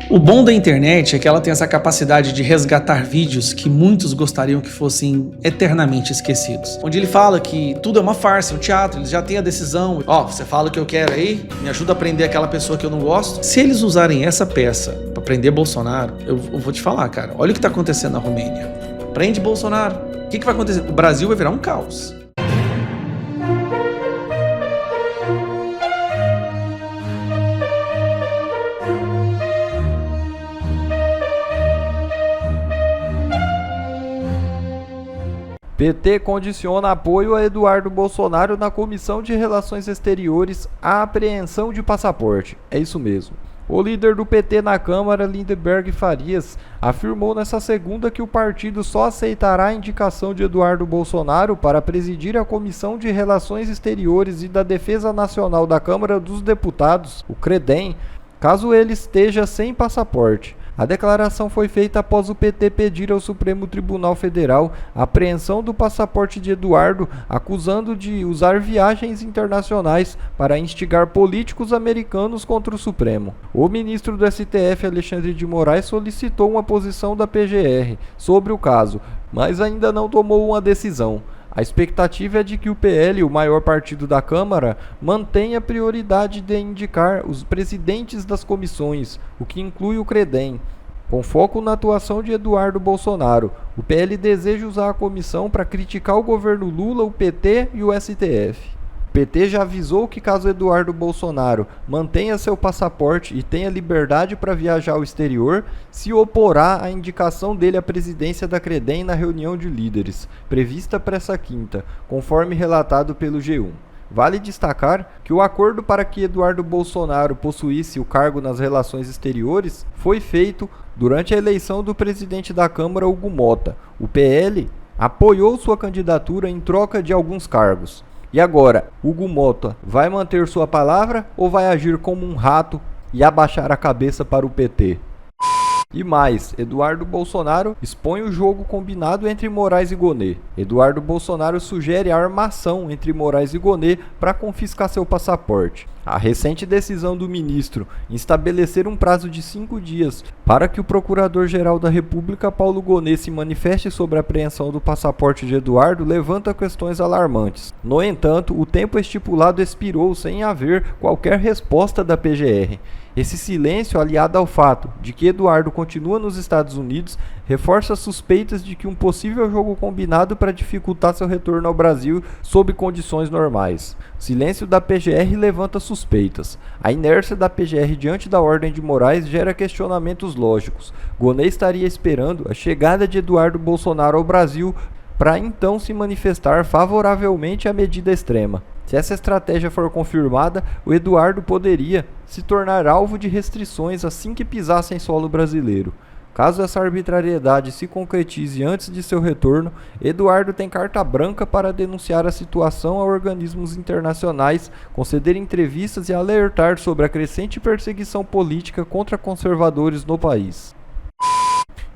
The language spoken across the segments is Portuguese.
O bom da internet é que ela tem essa capacidade de resgatar vídeos que muitos gostariam que fossem eternamente esquecidos. Onde ele fala que tudo é uma farsa, um teatro, eles já têm a decisão. Você fala o que eu quero aí, me ajuda a prender aquela pessoa que eu não gosto. Se eles usarem essa peça pra prender Bolsonaro, eu vou te falar, cara, olha o que tá acontecendo na Romênia. Prende Bolsonaro. O que vai acontecer? O Brasil vai virar um caos. PT condiciona apoio a Eduardo Bolsonaro na Comissão de Relações Exteriores à apreensão de passaporte. É isso mesmo. O líder do PT na Câmara, Lindeberg Farias, afirmou nesta segunda que o partido só aceitará a indicação de Eduardo Bolsonaro para presidir a Comissão de Relações Exteriores e da Defesa Nacional da Câmara dos Deputados, o CREDEM, caso ele esteja sem passaporte. A declaração foi feita após o PT pedir ao Supremo Tribunal Federal a apreensão do passaporte de Eduardo, acusando de usar viagens internacionais para instigar políticos americanos contra o Supremo. O ministro do STF, Alexandre de Moraes, solicitou uma posição da PGR sobre o caso, mas ainda não tomou uma decisão. A expectativa é de que o PL, o maior partido da Câmara, mantenha a prioridade de indicar os presidentes das comissões, o que inclui o CREDEM. Com foco na atuação de Eduardo Bolsonaro, o PL deseja usar a comissão para criticar o governo Lula, o PT e o STF. O PT já avisou que caso Eduardo Bolsonaro mantenha seu passaporte e tenha liberdade para viajar ao exterior, se oporá à indicação dele à presidência da CREDEM na reunião de líderes, prevista para essa quinta, conforme relatado pelo G1. Vale destacar que o acordo para que Eduardo Bolsonaro possuísse o cargo nas relações exteriores foi feito durante a eleição do presidente da Câmara, Hugo Mota. O PL apoiou sua candidatura em troca de alguns cargos. E agora, Hugo Mota vai manter sua palavra ou vai agir como um rato e abaixar a cabeça para o PT? E mais, Eduardo Bolsonaro expõe o jogo combinado entre Moraes e Gonê. Eduardo Bolsonaro sugere a armação entre Moraes e Gonê para confiscar seu passaporte. A recente decisão do ministro em estabelecer um prazo de 5 dias para que o Procurador-Geral da República, Paulo Gonê, se manifeste sobre a apreensão do passaporte de Eduardo levanta questões alarmantes. No entanto, o tempo estipulado expirou sem haver qualquer resposta da PGR. Esse silêncio, aliado ao fato de que Eduardo continua nos Estados Unidos, reforça suspeitas de que um possível jogo combinado para dificultar seu retorno ao Brasil sob condições normais. O silêncio da PGR levanta suspeitas. A inércia da PGR diante da ordem de Moraes gera questionamentos lógicos. Gonê estaria esperando a chegada de Eduardo Bolsonaro ao Brasil para então se manifestar favoravelmente à medida extrema. Se essa estratégia for confirmada, o Eduardo poderia se tornar alvo de restrições assim que pisasse em solo brasileiro. Caso essa arbitrariedade se concretize antes de seu retorno, Eduardo tem carta branca para denunciar a situação a organismos internacionais, conceder entrevistas e alertar sobre a crescente perseguição política contra conservadores no país.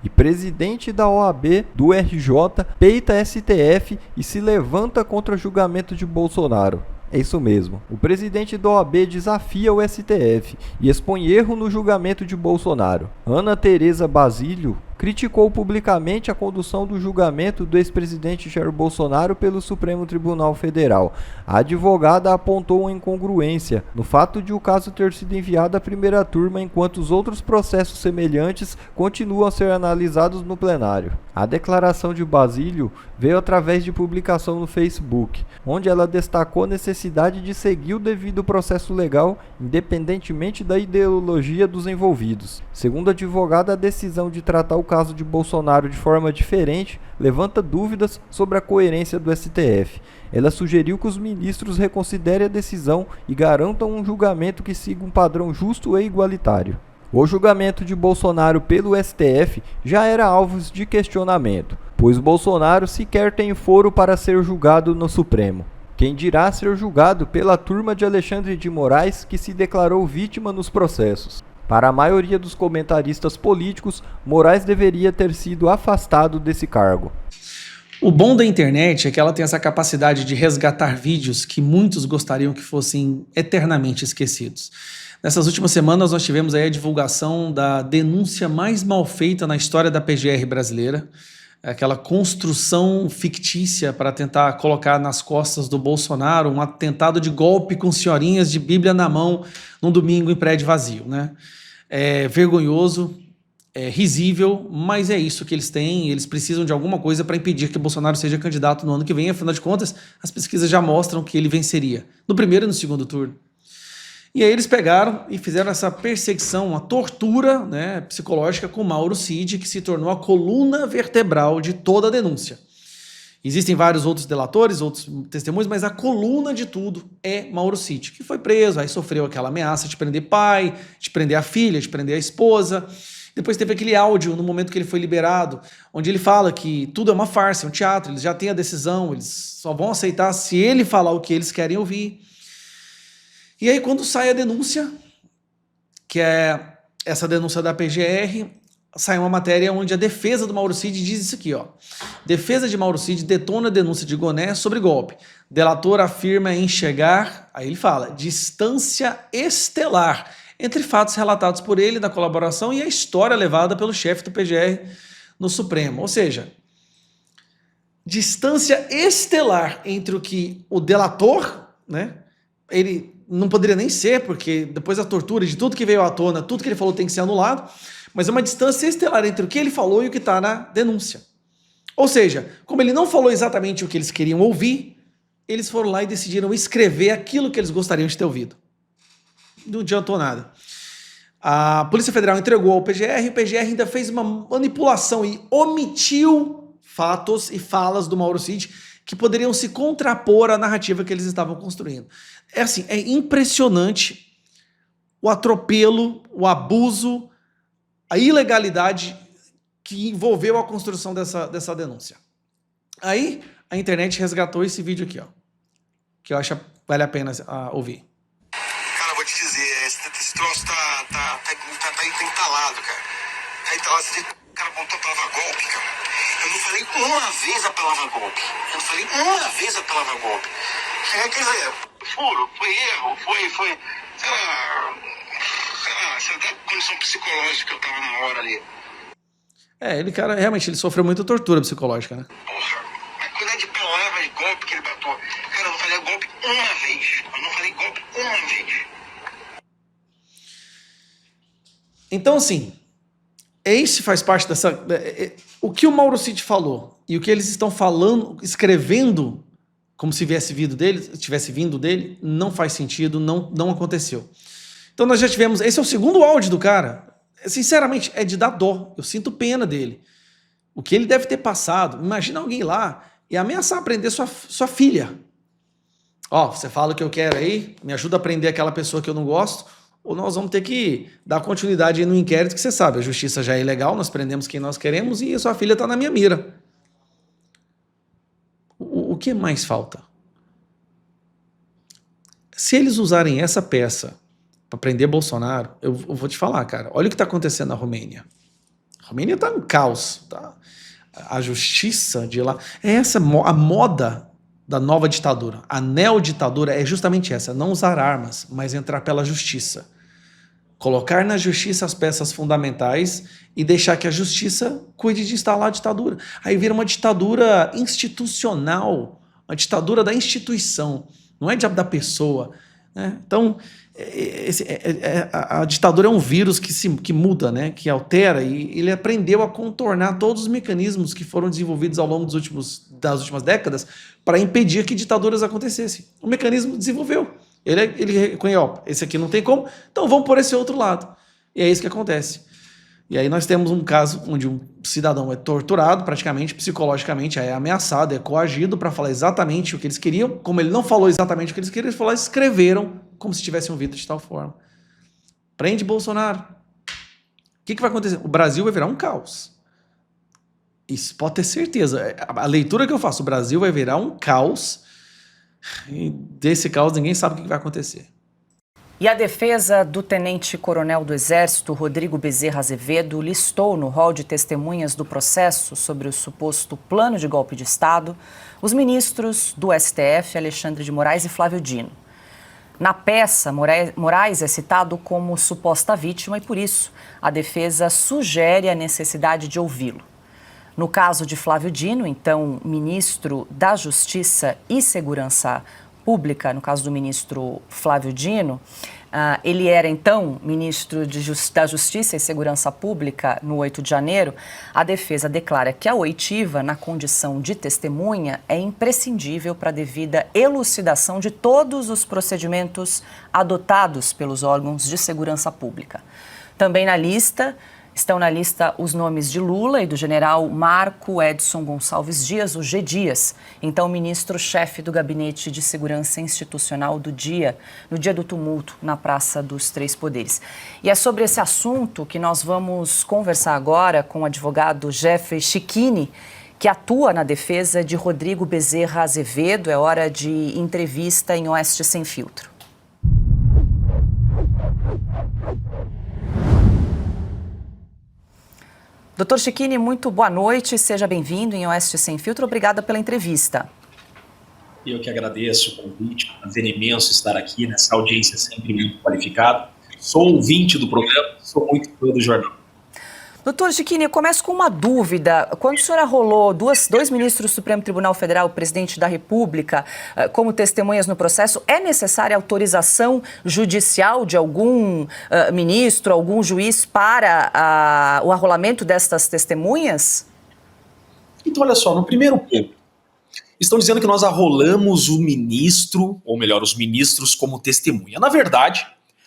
E presidente da OAB do RJ peita STF e se levanta contra julgamento de Bolsonaro. É isso mesmo. O presidente da OAB desafia o STF e expõe erro no julgamento de Bolsonaro. Ana Tereza Basílio criticou publicamente a condução do julgamento do ex-presidente Jair Bolsonaro pelo Supremo Tribunal Federal. A advogada apontou uma incongruência no fato de o caso ter sido enviado à primeira turma enquanto os outros processos semelhantes continuam a ser analisados no plenário. A declaração de Basílio veio através de publicação no Facebook, onde ela destacou a necessidade de seguir o devido processo legal, independentemente da ideologia dos envolvidos. Segundo a advogada, a decisão de tratar o caso de Bolsonaro de forma diferente levanta dúvidas sobre a coerência do STF. Ela sugeriu que os ministros reconsiderem a decisão e garantam um julgamento que siga um padrão justo e igualitário. O julgamento de Bolsonaro pelo STF já era alvo de questionamento, pois Bolsonaro sequer tem foro para ser julgado no Supremo. Quem dirá ser julgado pela turma de Alexandre de Moraes, que se declarou vítima nos processos. Para a maioria dos comentaristas políticos, Moraes deveria ter sido afastado desse cargo. O bom da internet é que ela tem essa capacidade de resgatar vídeos que muitos gostariam que fossem eternamente esquecidos. Nessas últimas semanas nós tivemos aí a divulgação da denúncia mais mal feita na história da PGR brasileira, aquela construção fictícia para tentar colocar nas costas do Bolsonaro um atentado de golpe com senhorinhas de Bíblia na mão num domingo em prédio vazio, né? É vergonhoso, é risível, mas é isso que eles têm. Eles precisam de alguma coisa para impedir que Bolsonaro seja candidato no ano que vem. Afinal de contas, as pesquisas já mostram que ele venceria no primeiro e no segundo turno. E aí eles pegaram e fizeram essa perseguição, uma tortura, né, psicológica com Mauro Cid, que se tornou a coluna vertebral de toda a denúncia. Existem vários outros delatores, outros testemunhos, mas a coluna de tudo é Mauro Cid, que foi preso, aí sofreu aquela ameaça de prender pai, de prender a filha, de prender a esposa. Depois teve aquele áudio no momento que ele foi liberado, onde ele fala que tudo é uma farsa, é um teatro, eles já têm a decisão, eles só vão aceitar se ele falar o que eles querem ouvir. E aí quando sai a denúncia, que é essa denúncia da PGR, sai uma matéria onde a defesa do Mauro Cid diz isso aqui, ó. Defesa de Mauro Cid detona a denúncia de Goné sobre golpe. Delator afirma enxergar, aí ele fala, distância estelar entre fatos relatados por ele da colaboração e a história levada pelo chefe do PGR no Supremo. Ou seja, distância estelar entre o que o delator, né, ele não poderia nem ser, porque depois da tortura, de tudo que veio à tona, tudo que ele falou tem que ser anulado, mas é uma distância estelar entre o que ele falou e o que está na denúncia. Ou seja, como ele não falou exatamente o que eles queriam ouvir, eles foram lá e decidiram escrever aquilo que eles gostariam de ter ouvido. Não adiantou nada. A Polícia Federal entregou ao PGR, e o PGR ainda fez uma manipulação e omitiu fatos e falas do Mauro Cid que poderiam se contrapor à narrativa que eles estavam construindo. É assim, é impressionante o atropelo, o abuso, a ilegalidade que envolveu a construção dessa denúncia. Aí a internet resgatou esse vídeo aqui, ó, que eu acho que vale a pena ouvir. Cara, vou te dizer, esse troço tá entalado, cara. Tá entalado, o cara botou a palavra golpe, cara. Eu não falei uma vez a palavra golpe. Quer dizer, furo, foi erro, foi sei lá, da condição psicológica que eu tava na hora ali. Ele, cara, realmente, ele sofreu muita tortura psicológica, né? Porra, mas quando é de palavra de golpe que ele botou, cara, eu não falei golpe uma vez. Então, assim, esse faz parte dessa... O que o Mauro Cid falou e o que eles estão falando, escrevendo, como se tivesse vindo dele, não faz sentido, não aconteceu. Então nós já tivemos... Esse é o segundo áudio do cara. Sinceramente, é de dar dó. Eu sinto pena dele. O que ele deve ter passado. Imagina alguém lá e ameaçar prender sua filha. Ó, você fala o que eu quero aí, me ajuda a prender aquela pessoa que eu não gosto, ou nós vamos ter que dar continuidade aí no inquérito, que você sabe, a justiça já é ilegal, nós prendemos quem nós queremos e a sua filha está na minha mira. O que mais falta? Se eles usarem essa peça para prender Bolsonaro, eu vou te falar, cara, olha o que está acontecendo na Romênia. A Romênia está em caos, tá? A justiça de lá... a moda da nova ditadura, a neoditadura é justamente essa, não usar armas, mas entrar pela justiça. Colocar na justiça as peças fundamentais e deixar que a justiça cuide de instalar a ditadura. Aí vira uma ditadura institucional, uma ditadura da instituição, não é da pessoa, né? Então, a ditadura é um vírus que muda, né? Que altera, e ele aprendeu a contornar todos os mecanismos que foram desenvolvidos ao longo das últimas décadas para impedir que ditaduras acontecessem. O mecanismo desenvolveu. Ele reconhece, ó, esse aqui não tem como, então vamos por esse outro lado. E é isso que acontece. E aí nós temos um caso onde um cidadão é torturado, praticamente, psicologicamente, é ameaçado, é coagido para falar exatamente o que eles queriam. Como ele não falou exatamente o que eles queriam, eles escreveram como se tivessem ouvido de tal forma. Prende Bolsonaro. O que vai acontecer? O Brasil vai virar um caos. Isso pode ter certeza. A leitura que eu faço, o Brasil vai virar um caos, e desse caos ninguém sabe o que vai acontecer. E a defesa do tenente-coronel do Exército, Rodrigo Bezerra Azevedo, listou no rol de testemunhas do processo sobre o suposto plano de golpe de Estado os ministros do STF, Alexandre de Moraes e Flávio Dino. Na peça, Moraes é citado como suposta vítima e, por isso, a defesa sugere a necessidade de ouvi-lo. No caso de Flávio Dino, então ministro da Justiça e Segurança Pública, no caso do ministro Flávio Dino, ele era então ministro da Justiça e Segurança Pública no 8 de janeiro, a defesa declara que a oitiva, na condição de testemunha, é imprescindível para a devida elucidação de todos os procedimentos adotados pelos órgãos de segurança pública. Também estão na lista os nomes de Lula e do general Marco Edson Gonçalves Dias, o G. Dias, então ministro-chefe do Gabinete de Segurança Institucional no dia do tumulto na Praça dos Três Poderes. E é sobre esse assunto que nós vamos conversar agora com o advogado Jeffrey Chiquini, que atua na defesa de Rodrigo Bezerra Azevedo. É hora de entrevista em Oeste Sem Filtro. Doutor Chiquini, muito boa noite, seja bem-vindo em Oeste Sem Filtro, obrigada pela entrevista. Eu que agradeço o convite, é um prazer imenso estar aqui nessa audiência sempre muito qualificada. Sou ouvinte do programa, sou muito fã do jornal. Doutor Chiquini, eu começo com uma dúvida. Quando o senhor arrolou dois ministros do Supremo Tribunal Federal, o presidente da República, como testemunhas no processo, é necessária autorização judicial de algum ministro, algum juiz para o arrolamento destas testemunhas? Então, olha só, no primeiro ponto, estão dizendo que nós arrolamos o ministro, ou melhor, os ministros como testemunha. Na verdade,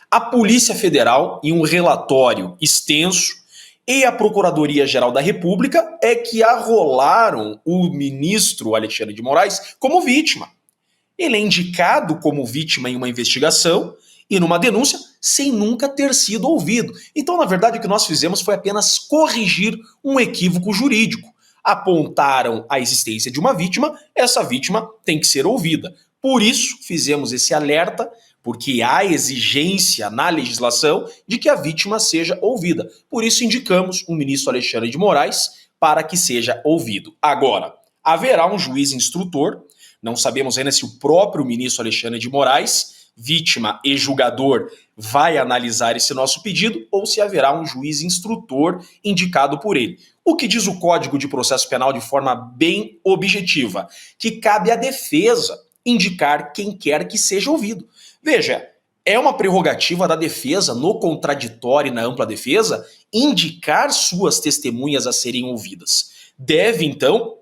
a Polícia Federal, em um relatório extenso, e a Procuradoria-Geral da República é que arrolaram o ministro Alexandre de Moraes como vítima. Ele é indicado como vítima em uma investigação e numa denúncia sem nunca ter sido ouvido. Então, na verdade, o que nós fizemos foi apenas corrigir um equívoco jurídico. Apontaram a existência de uma vítima, essa vítima tem que ser ouvida. Por isso, fizemos esse alerta, porque há exigência na legislação de que a vítima seja ouvida. Por isso indicamos o ministro Alexandre de Moraes para que seja ouvido. Agora, haverá um juiz instrutor, não sabemos ainda se o próprio ministro Alexandre de Moraes, vítima e julgador, vai analisar esse nosso pedido ou se haverá um juiz instrutor indicado por ele. O que diz o Código de Processo Penal de forma bem objetiva, que cabe à defesa indicar quem quer que seja ouvido. Veja, é uma prerrogativa da defesa, no contraditório e na ampla defesa, indicar suas testemunhas a serem ouvidas. Deve, então,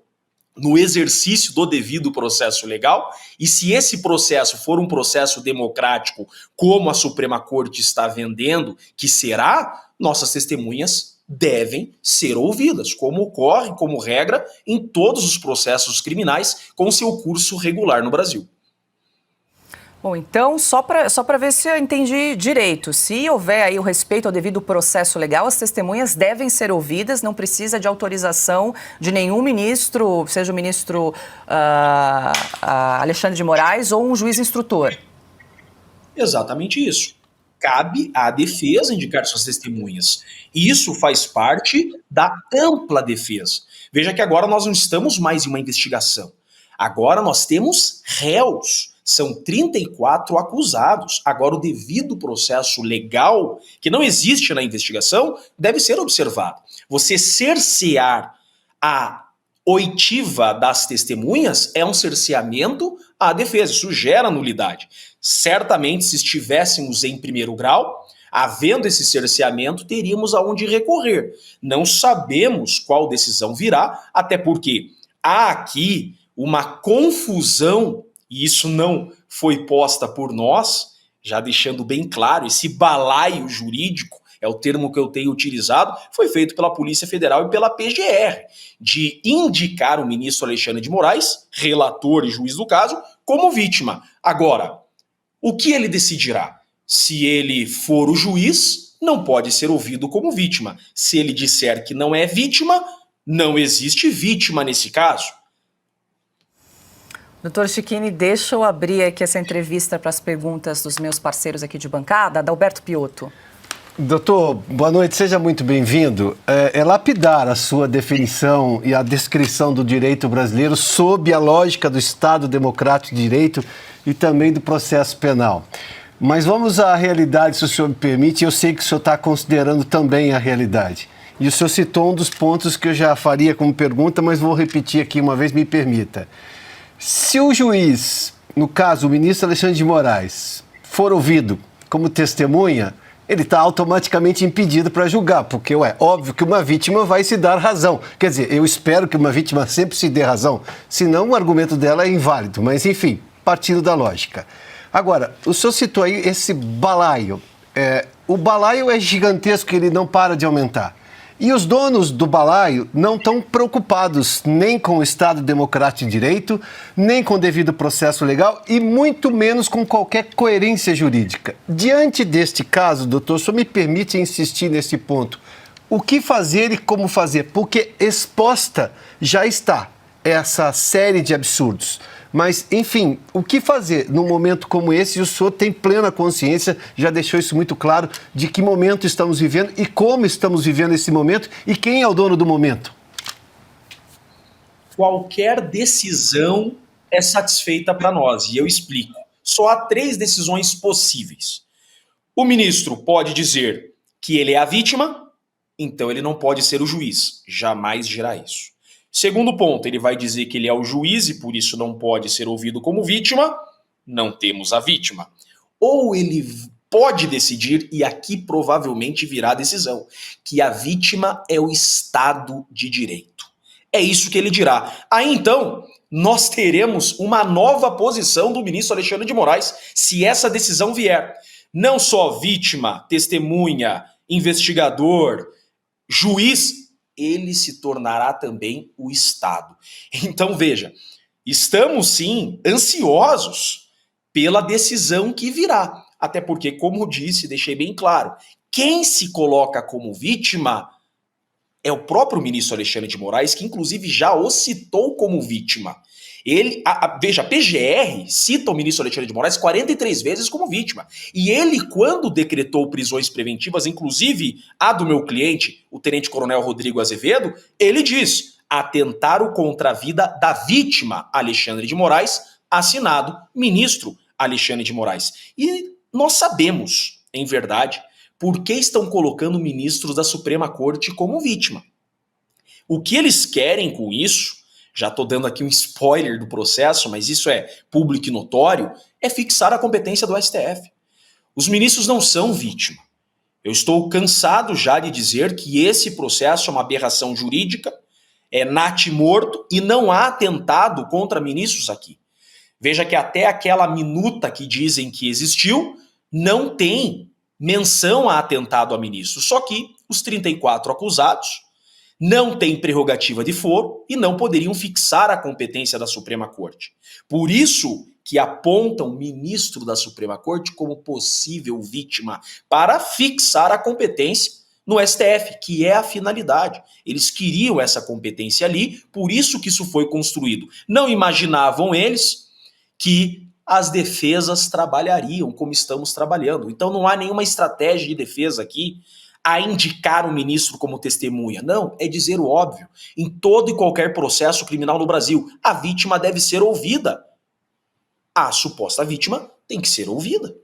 no exercício do devido processo legal, e se esse processo for um processo democrático, como a Suprema Corte está vendendo, que será, nossas testemunhas devem ser ouvidas, como ocorre, como regra, em todos os processos criminais com seu curso regular no Brasil. Bom, então, só para ver se eu entendi direito, se houver aí o respeito ao devido processo legal, as testemunhas devem ser ouvidas, não precisa de autorização de nenhum ministro, seja o ministro Alexandre de Moraes ou um juiz instrutor. Exatamente isso. Cabe à defesa indicar suas testemunhas. E isso faz parte da ampla defesa. Veja que agora nós não estamos mais em uma investigação. Agora nós temos réus. São 34 acusados. Agora, o devido processo legal, que não existe na investigação, deve ser observado. Você cercear a oitiva das testemunhas é um cerceamento à defesa. Isso gera nulidade. Certamente, se estivéssemos em primeiro grau, havendo esse cerceamento, teríamos aonde recorrer. Não sabemos qual decisão virá, até porque há aqui uma confusão. E isso não foi posta por nós, já deixando bem claro, esse balaio jurídico, é o termo que eu tenho utilizado, foi feito pela Polícia Federal e pela PGR, de indicar o ministro Alexandre de Moraes, relator e juiz do caso, como vítima. Agora, o que ele decidirá? Se ele for o juiz, não pode ser ouvido como vítima. Se ele disser que não é vítima, não existe vítima nesse caso. Doutor Chiquini, deixa eu abrir aqui essa entrevista para as perguntas dos meus parceiros aqui de bancada, Adalberto Piotto. Doutor, boa noite, seja muito bem-vindo. É lapidar a sua definição e a descrição do direito brasileiro sob a lógica do Estado Democrático de Direito e também do processo penal. Mas vamos à realidade, se o senhor me permite. Eu sei que o senhor está considerando também a realidade. E o senhor citou um dos pontos que eu já faria como pergunta, mas vou repetir aqui uma vez, me permita. Se o juiz, no caso o ministro Alexandre de Moraes, for ouvido como testemunha, ele está automaticamente impedido para julgar, porque é óbvio que uma vítima vai se dar razão. Quer dizer, eu espero que uma vítima sempre se dê razão, senão o argumento dela é inválido. Mas, enfim, partindo da lógica. Agora, o senhor citou aí esse balaio. O balaio é gigantesco, ele não para de aumentar. E os donos do balaio não estão preocupados nem com o Estado Democrático de Direito, nem com o devido processo legal e muito menos com qualquer coerência jurídica. Diante deste caso, doutor, o senhor me permite insistir nesse ponto. O que fazer e como fazer? Porque exposta já está essa série de absurdos. Mas, enfim, o que fazer num momento como esse? E o senhor tem plena consciência, já deixou isso muito claro, de que momento estamos vivendo e como estamos vivendo esse momento e quem é o dono do momento. Qualquer decisão é satisfeita para nós, e eu explico. Só há 3 decisões possíveis. O ministro pode dizer que ele é a vítima, então ele não pode ser o juiz. Jamais dirá isso. Segundo ponto, ele vai dizer que ele é o juiz e por isso não pode ser ouvido como vítima. Não temos a vítima. Ou ele pode decidir, e aqui provavelmente virá a decisão, que a vítima é o Estado de Direito. É isso que ele dirá. Aí então, nós teremos uma nova posição do ministro Alexandre de Moraes, se essa decisão vier. Não só vítima, testemunha, investigador, juiz, ele se tornará também o Estado. Então, veja, estamos sim ansiosos pela decisão que virá. Até porque, como disse, deixei bem claro, quem se coloca como vítima é o próprio ministro Alexandre de Moraes, que inclusive já o citou como vítima. Veja, a PGR cita o ministro Alexandre de Moraes 43 vezes como vítima. E ele, quando decretou prisões preventivas, inclusive a do meu cliente, o tenente-coronel Rodrigo Azevedo, ele diz: atentaram contra a vida da vítima Alexandre de Moraes, assinado ministro Alexandre de Moraes. E nós sabemos, em verdade, por que estão colocando ministros da Suprema Corte como vítima. O que eles querem com isso, já estou dando aqui um spoiler do processo, mas isso é público e notório, é fixar a competência do STF. Os ministros não são vítima. Eu estou cansado já de dizer que esse processo é uma aberração jurídica, é natimorto e não há atentado contra ministros aqui. Veja que até aquela minuta que dizem que existiu, não tem menção a atentado a ministro. Só que os 34 acusados não têm prerrogativa de foro e não poderiam fixar a competência da Suprema Corte. Por isso que apontam o ministro da Suprema Corte como possível vítima para fixar a competência no STF, que é a finalidade. Eles queriam essa competência ali, por isso que isso foi construído. Não imaginavam eles que as defesas trabalhariam como estamos trabalhando. Então não há nenhuma estratégia de defesa aqui a indicar o ministro como testemunha. Não, é dizer o óbvio. Em todo e qualquer processo criminal no Brasil, a vítima deve ser ouvida. A suposta vítima tem que ser ouvida.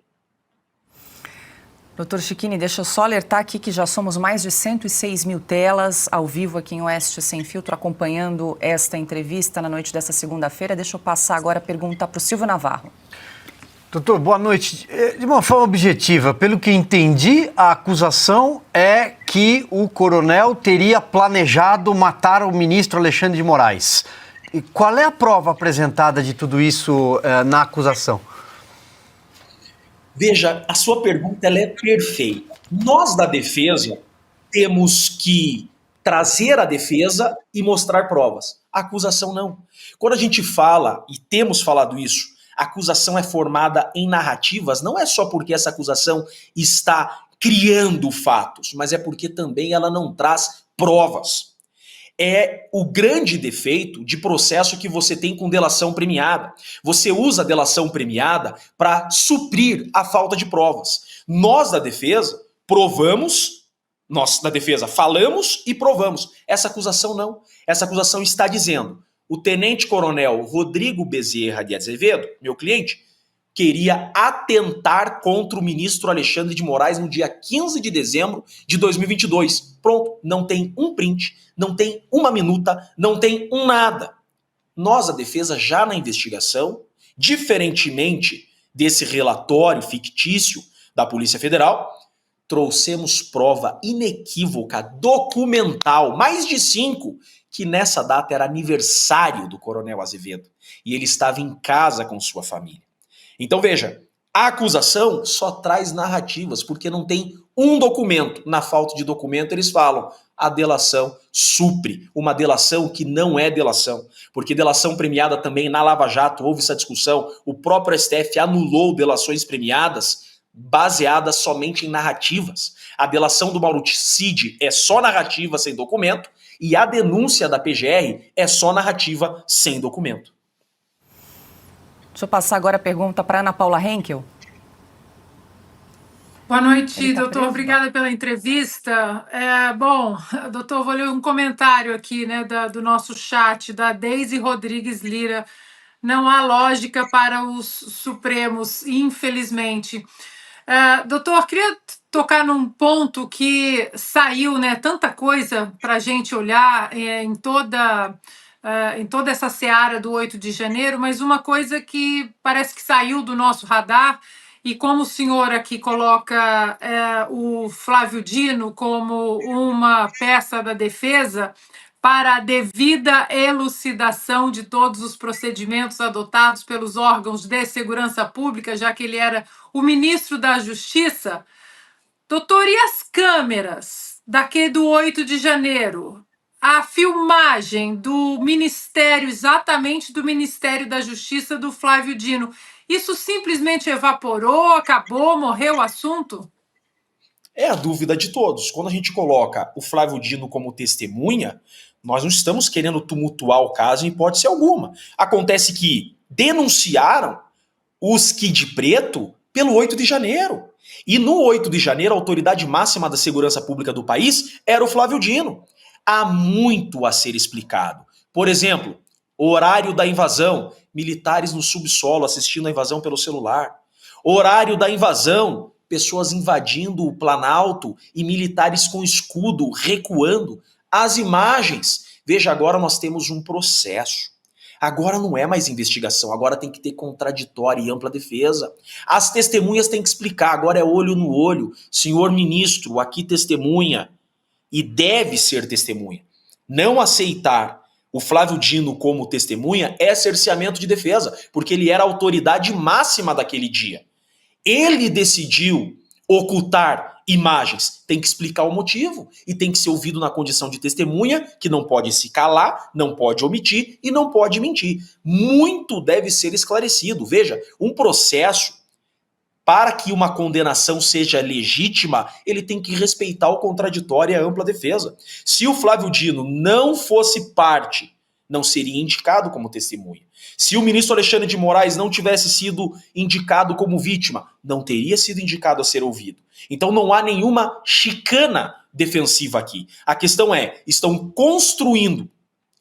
Doutor Chiquini, deixa eu só alertar aqui que já somos mais de 106 mil telas ao vivo aqui em Oeste Sem Filtro, acompanhando esta entrevista na noite desta segunda-feira. Deixa eu passar agora a pergunta para o Silvio Navarro. Doutor, boa noite. De uma forma objetiva, pelo que entendi, a acusação é que o coronel teria planejado matar o ministro Alexandre de Moraes. E qual é a prova apresentada de tudo isso na acusação? Veja, a sua pergunta ela é perfeita. Nós da defesa temos que trazer a defesa e mostrar provas. A acusação não. Quando a gente fala, e temos falado isso, a acusação é formada em narrativas, não é só porque essa acusação está criando fatos, mas é porque também ela não traz provas. É o grande defeito de processo que você tem com delação premiada. Você usa a delação premiada para suprir a falta de provas. Nós da defesa provamos, nós da defesa falamos e provamos. Essa acusação não. Essa acusação está dizendo: o tenente-coronel Rodrigo Bezerra de Azevedo, meu cliente, queria atentar contra o ministro Alexandre de Moraes no dia 15 de dezembro de 2022. Pronto, não tem um print, não tem uma minuta, não tem um nada. Nós, a defesa, já na investigação, diferentemente desse relatório fictício da Polícia Federal, trouxemos prova inequívoca, documental, mais de 5, que nessa data era aniversário do Coronel Azevedo. E ele estava em casa com sua família. Então veja, a acusação só traz narrativas, porque não tem um documento. Na falta de documento, eles falam, a delação supre. Uma delação que não é delação. Porque delação premiada também na Lava Jato, houve essa discussão, o próprio STF anulou delações premiadas baseadas somente em narrativas. A delação do Mauro Cid é só narrativa sem documento, e a denúncia da PGR é só narrativa sem documento. Deixa eu passar agora a pergunta para Ana Paula Henkel. Boa noite, doutor. Obrigada pela entrevista. Bom, doutor, vou ler um comentário aqui, né, do nosso chat, da Deise Rodrigues Lira. Não há lógica para os Supremos, infelizmente. Doutor, queria tocar num ponto que saiu, né, tanta coisa para a gente olhar em toda essa seara do 8 de janeiro, mas uma coisa que parece que saiu do nosso radar, e como o senhor aqui coloca o Flávio Dino como uma peça da defesa para a devida elucidação de todos os procedimentos adotados pelos órgãos de segurança pública, já que ele era o ministro da Justiça. Doutor, e as câmeras do 8 de janeiro? A filmagem do Ministério, exatamente do Ministério da Justiça do Flávio Dino, isso simplesmente evaporou, acabou, morreu o assunto? É a dúvida de todos. Quando a gente coloca o Flávio Dino como testemunha, nós não estamos querendo tumultuar o caso em hipótese alguma. Acontece que denunciaram os Kid Preto pelo 8 de janeiro. E no 8 de janeiro, a autoridade máxima da segurança pública do país era o Flávio Dino. Há muito a ser explicado. Por exemplo, horário da invasão, militares no subsolo assistindo a invasão pelo celular. Horário da invasão, pessoas invadindo o Planalto e militares com escudo recuando. As imagens. Veja, agora nós temos um processo. Agora não é mais investigação, agora tem que ter contraditória e ampla defesa. As testemunhas têm que explicar, agora é olho no olho. Senhor ministro, aqui testemunha. E deve ser testemunha. Não aceitar o Flávio Dino como testemunha é cerceamento de defesa, porque ele era a autoridade máxima daquele dia. Ele decidiu ocultar imagens, tem que explicar o motivo e tem que ser ouvido na condição de testemunha, que não pode se calar, não pode omitir e não pode mentir. Muito deve ser esclarecido. Veja, um processo, para que uma condenação seja legítima, ele tem que respeitar o contraditório e a ampla defesa. Se o Flávio Dino não fosse parte, não seria indicado como testemunha. Se o ministro Alexandre de Moraes não tivesse sido indicado como vítima, não teria sido indicado a ser ouvido. Então não há nenhuma chicana defensiva aqui. A questão é, estão construindo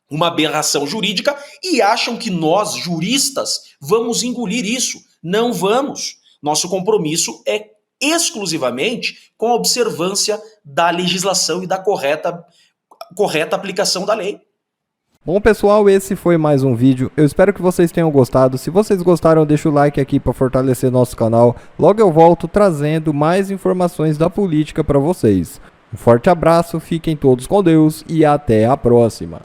uma aberração jurídica e acham que nós, juristas, vamos engolir isso. Não vamos. Nosso compromisso é exclusivamente com a observância da legislação e da correta aplicação da lei. Bom, pessoal, esse foi mais um vídeo. Eu espero que vocês tenham gostado. Se vocês gostaram, deixa o like aqui para fortalecer nosso canal. Logo eu volto trazendo mais informações da política para vocês. Um forte abraço, fiquem todos com Deus e até a próxima.